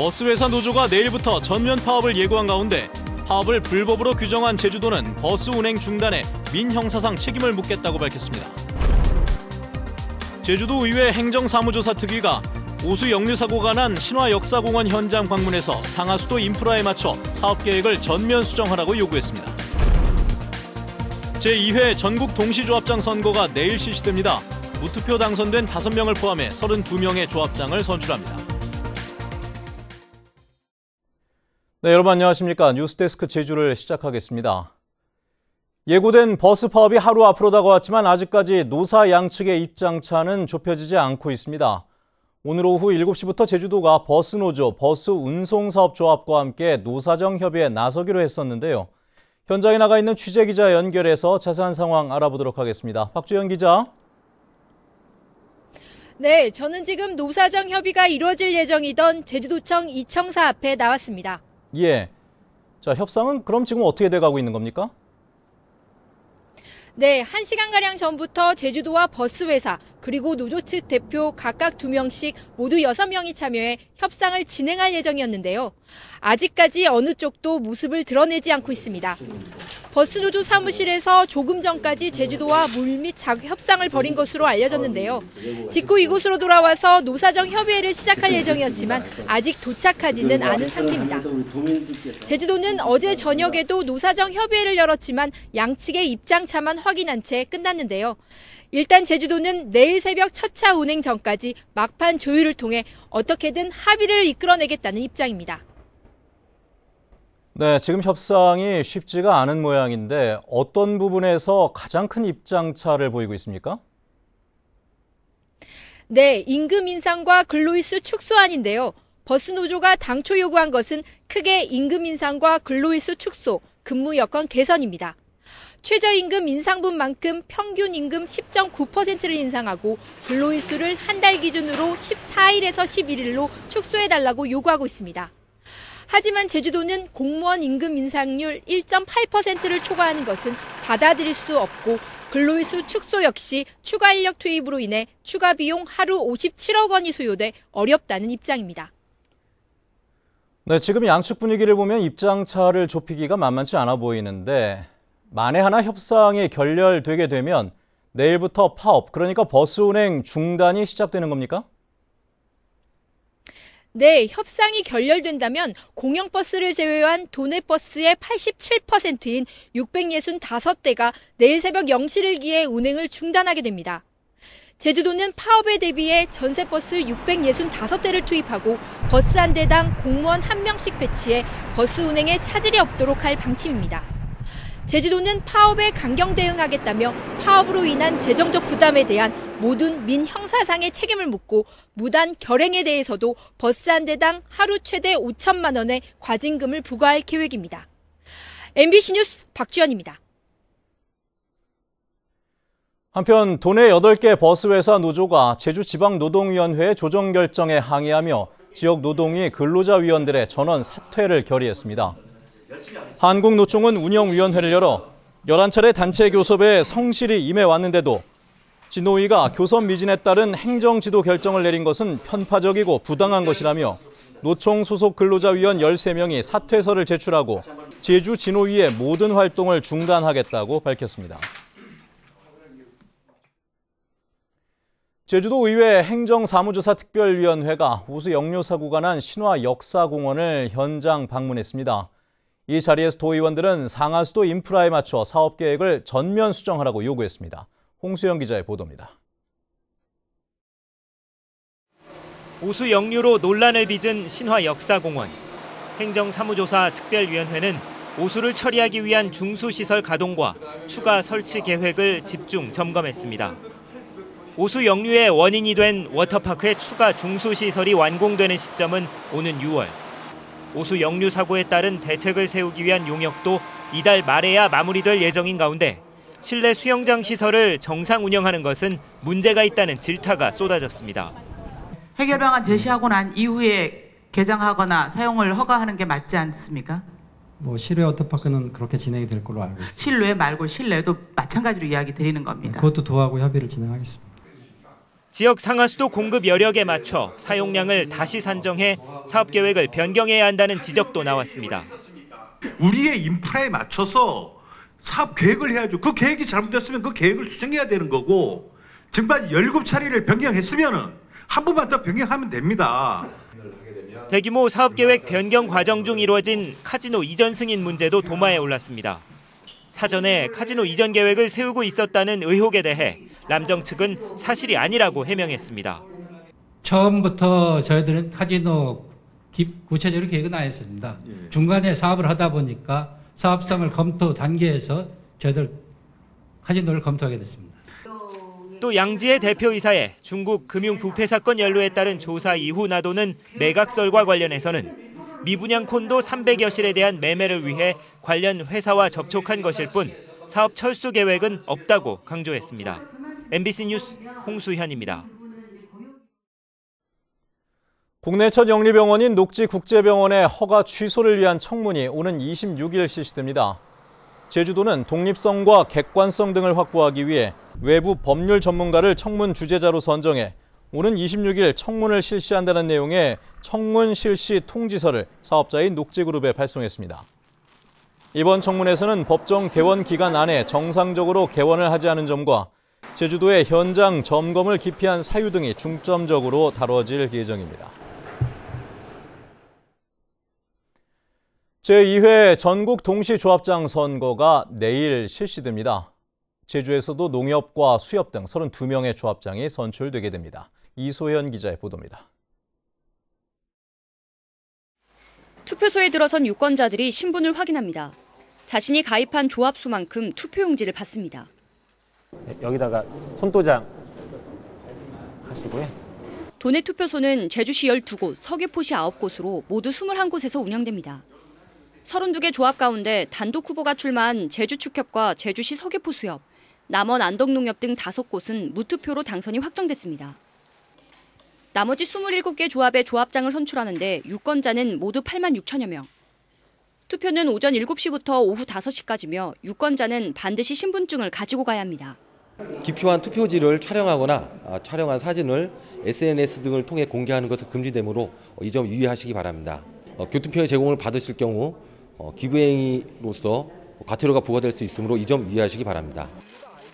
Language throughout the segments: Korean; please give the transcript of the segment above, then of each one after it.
버스회사 노조가 내일부터 전면 파업을 예고한 가운데 파업을 불법으로 규정한 제주도는 버스 운행 중단에 민형사상 책임을 묻겠다고 밝혔습니다. 제주도의회 행정사무조사 특위가 오수 역류 사고가 난 신화역사공원 현장 방문해서 상하수도 인프라에 맞춰 사업계획을 전면 수정하라고 요구했습니다. 제2회 전국 동시조합장 선거가 내일 실시됩니다. 무투표 당선된 5명을 포함해 32명의 조합장을 선출합니다. 네, 여러분 안녕하십니까. 뉴스데스크 제주를 시작하겠습니다. 예고된 버스 파업이 하루 앞으로 다가왔지만 아직까지 노사 양측의 입장차는 좁혀지지 않고 있습니다. 오늘 오후 7시부터 제주도가 버스노조, 버스운송사업조합과 함께 노사정 협의에 나서기로 했었는데요. 현장에 나가 있는 취재기자 연결해서 자세한 상황 알아보도록 하겠습니다. 박주연 기자. 네, 저는 지금 노사정 협의가 이루어질 예정이던 제주도청 이청사 앞에 나왔습니다. 예. 자, 협상은 그럼 지금 어떻게 돼가고 있는 겁니까? 네, 1시간가량 전부터 제주도와 버스회사 그리고 노조 측 대표 각각 2명씩 모두 6명이 참여해 협상을 진행할 예정이었는데요. 아직까지 어느 쪽도 모습을 드러내지 않고 있습니다. 버스노조 사무실에서 조금 전까지 제주도와 물밑 협상을 벌인 것으로 알려졌는데요. 직후 이곳으로 돌아와서 노사정 협의회를 시작할 예정이었지만 아직 도착하지는 않은 상태입니다. 제주도는 어제 저녁에도 노사정 협의회를 열었지만 양측의 입장차만 확인한 채 끝났는데요. 일단 제주도는 내일 새벽 첫 차 운행 전까지 막판 조율을 통해 어떻게든 합의를 이끌어내겠다는 입장입니다. 네, 지금 협상이 쉽지가 않은 모양인데 어떤 부분에서 가장 큰 입장차를 보이고 있습니까? 네, 임금 인상과 근로일수 축소안인데요. 버스노조가 당초 요구한 것은 크게 임금 인상과 근로일수 축소, 근무 여건 개선입니다. 최저임금 인상분만큼 평균 임금 10.9%를 인상하고 근로일수를 한 달 기준으로 14일에서 11일로 축소해달라고 요구하고 있습니다. 하지만 제주도는 공무원 임금 인상률 1.8%를 초과하는 것은 받아들일 수 없고 근로일수 축소 역시 추가 인력 투입으로 인해 추가 비용 하루 57억 원이 소요돼 어렵다는 입장입니다. 네, 지금 양측 분위기를 보면 입장차를 좁히기가 만만치 않아 보이는데 만에 하나 협상이 결렬되게 되면 내일부터 파업, 그러니까 버스 운행 중단이 시작되는 겁니까? 네, 협상이 결렬된다면 공영버스를 제외한 도내버스의 87%인 665대가 내일 새벽 0시를 기해 운행을 중단하게 됩니다. 제주도는 파업에 대비해 전세버스 665대를 투입하고 버스 한 대당 공무원 1명씩 배치해 버스 운행에 차질이 없도록 할 방침입니다. 제주도는 파업에 강경 대응하겠다며 파업으로 인한 재정적 부담에 대한 모든 민형사상의 책임을 묻고 무단 결행에 대해서도 버스 한 대당 하루 최대 5천만 원의 과징금을 부과할 계획입니다. MBC 뉴스 박주연입니다. 한편 도내 8개 버스회사 노조가 제주지방노동위원회 조정 결정에 항의하며 지역 노동위 근로자위원들의 전원 사퇴를 결의했습니다. 한국노총은 운영위원회를 열어 11차례 단체 교섭에 성실히 임해왔는데도 진노위가 교섭 미진에 따른 행정지도 결정을 내린 것은 편파적이고 부당한 것이라며 노총 소속 근로자위원 13명이 사퇴서를 제출하고 제주 진노위의 모든 활동을 중단하겠다고 밝혔습니다. 제주도의회 행정사무조사 특별위원회가 오수 역류사고가 난 신화역사공원을 현장 방문했습니다. 이 자리에서 도의원들은 상하수도 인프라에 맞춰 사업계획을 전면 수정하라고 요구했습니다. 홍수영 기자의 보도입니다. 오수 역류로 논란을 빚은 신화역사공원. 행정사무조사 특별위원회는 오수를 처리하기 위한 중수시설 가동과 추가 설치 계획을 집중 점검했습니다. 오수 역류의 원인이 된 워터파크의 추가 중수시설이 완공되는 시점은 오는 6월. 오수 역류 사고에 따른 대책을 세우기 위한 용역도 이달 말에야 마무리될 예정인 가운데 실내 수영장 시설을 정상 운영하는 것은 문제가 있다는 질타가 쏟아졌습니다. 해결 방안 제시하고 난 이후에 개장하거나 사용을 허가하는 게 맞지 않습니까? 실외 워터파크는 그렇게 진행이 될 걸로 알고 있습니다. 실외 말고 실내도 마찬가지로 이야기 드리는 겁니다. 그것도 도하고 협의를 진행하겠습니다. 지역 상하수도 공급 여력에 맞춰 사용량을 다시 산정해 사업 계획을 변경해야 한다는 지적도 나왔습니다. 우리의 인프라에 맞춰서 사업 계획을 해야죠. 그 계획이 잘못됐으면 그 계획을 수정해야 되는 거고, 정말 17차례를 변경했으면 한 번만 더 변경하면 됩니다. 대규모 사업계획 변경 과정 중 이루어진 카지노 이전 승인 문제도 도마에 올랐습니다. 사전에 카지노 이전 계획을 세우고 있었다는 의혹에 대해 람정 측은 사실이 아니라고 해명했습니다. 처음부터 저희들은 카지노 구체적으로 계획은 안 했습니다. 중간에 사업을 하다 보니까 사업성을 검토 단계에서 저희들 카지노를 검토하게 됐습니다. 또 양지의 대표이사의 중국 금융 부패 사건 연루에 따른 조사 이후 나도는 매각설과 관련해서는 미분양 콘도 300여 실에 대한 매매를 위해 관련 회사와 접촉한 것일 뿐 사업 철수 계획은 없다고 강조했습니다. MBC 뉴스 홍수현입니다. 국내 첫 영리병원인 녹지국제병원의 허가 취소를 위한 청문이 오는 26일 실시됩니다. 제주도는 독립성과 객관성 등을 확보하기 위해 외부 법률 전문가를 청문 주재자로 선정해 오는 26일 청문을 실시한다는 내용의 청문 실시 통지서를 사업자인 녹지그룹에 발송했습니다. 이번 청문에서는 법정 개원 기간 안에 정상적으로 개원을 하지 않은 점과 제주도의 현장 점검을 기피한 사유 등이 중점적으로 다뤄질 예정입니다. 제2회 전국 동시조합장 선거가 내일 실시됩니다. 제주에서도 농협과 수협 등 32명의 조합장이 선출되게 됩니다. 이소현 기자의 보도입니다. 투표소에 들어선 유권자들이 신분을 확인합니다. 자신이 가입한 조합 수만큼 투표용지를 받습니다. 여기다가 손도장 하시고요. 도내 투표소는 제주시 12곳, 서귀포시 9곳으로 모두 21곳에서 운영됩니다. 32개 조합 가운데 단독 후보가 출마한 제주축협과 제주시 서귀포 수협, 남원 안덕농협 등 5곳은 무투표로 당선이 확정됐습니다. 나머지 27개 조합의 조합장을 선출하는데 유권자는 모두 8만 6천여 명. 투표는 오전 7시부터 오후 5시까지며 유권자는 반드시 신분증을 가지고 가야 합니다. 기표한 투표지를 촬영하거나 촬영한 사진을 SNS 등을 통해 공개하는 것은 금지되므로 이 점 유의하시기 바랍니다. 교통편의 제공을 받으실 경우 기부행위로서 과태료가 부과될 수 있으므로 이 점 유의하시기 바랍니다.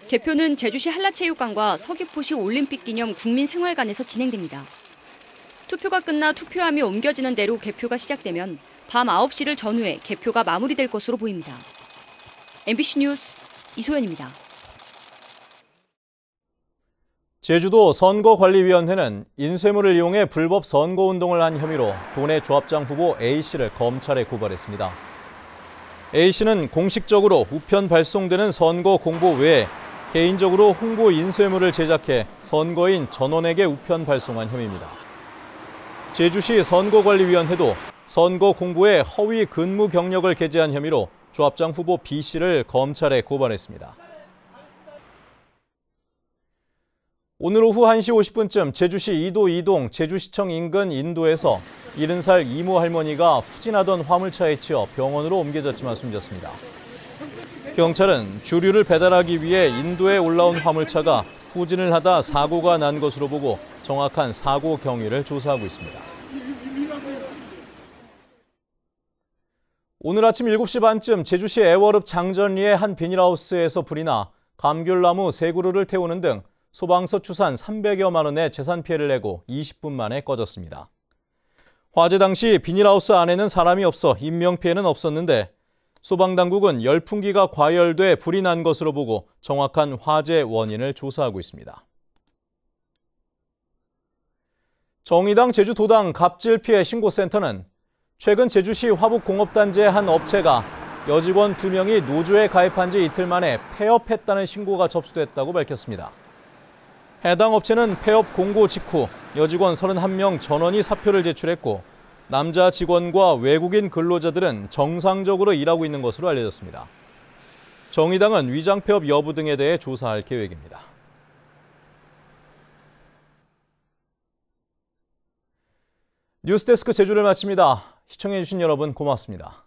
개표는 제주시 한라체육관과 서귀포시 올림픽 기념 국민생활관에서 진행됩니다. 투표가 끝나 투표함이 옮겨지는 대로 개표가 시작되면 밤 9시를 전후해 개표가 마무리될 것으로 보입니다. MBC 뉴스 이소연입니다. 제주도 선거관리위원회는 인쇄물을 이용해 불법 선거운동을 한 혐의로 도내 조합장 후보 A씨를 검찰에 고발했습니다. A씨는 공식적으로 우편 발송되는 선거 공보 외에 개인적으로 홍보 인쇄물을 제작해 선거인 전원에게 우편 발송한 혐의입니다. 제주시 선거관리위원회도 선거 공보에 허위 근무 경력을 게재한 혐의로 조합장 후보 B씨를 검찰에 고발했습니다. 오늘 오후 1시 50분쯤 제주시 이도 2동 제주시청 인근 인도에서 70살 이모 할머니가 후진하던 화물차에 치여 병원으로 옮겨졌지만 숨졌습니다. 경찰은 주류를 배달하기 위해 인도에 올라온 화물차가 후진을 하다 사고가 난 것으로 보고 정확한 사고 경위를 조사하고 있습니다. 오늘 아침 7시 반쯤 제주시 애월읍 장전리의 한 비닐하우스에서 불이 나 감귤나무 3그루를 태우는 등 소방서 추산 300여만 원의 재산 피해를 내고 20분 만에 꺼졌습니다. 화재 당시 비닐하우스 안에는 사람이 없어 인명피해는 없었는데 소방당국은 열풍기가 과열돼 불이 난 것으로 보고 정확한 화재 원인을 조사하고 있습니다. 정의당 제주도당 갑질 피해 신고센터는 최근 제주시 화북공업단지의 한 업체가 여직원 2명이 노조에 가입한 지 이틀 만에 폐업했다는 신고가 접수됐다고 밝혔습니다. 해당 업체는 폐업 공고 직후 여직원 31명 전원이 사표를 제출했고 남자 직원과 외국인 근로자들은 정상적으로 일하고 있는 것으로 알려졌습니다. 정의당은 위장 폐업 여부 등에 대해 조사할 계획입니다. 뉴스데스크 제주를 마칩니다. 시청해주신 여러분 고맙습니다.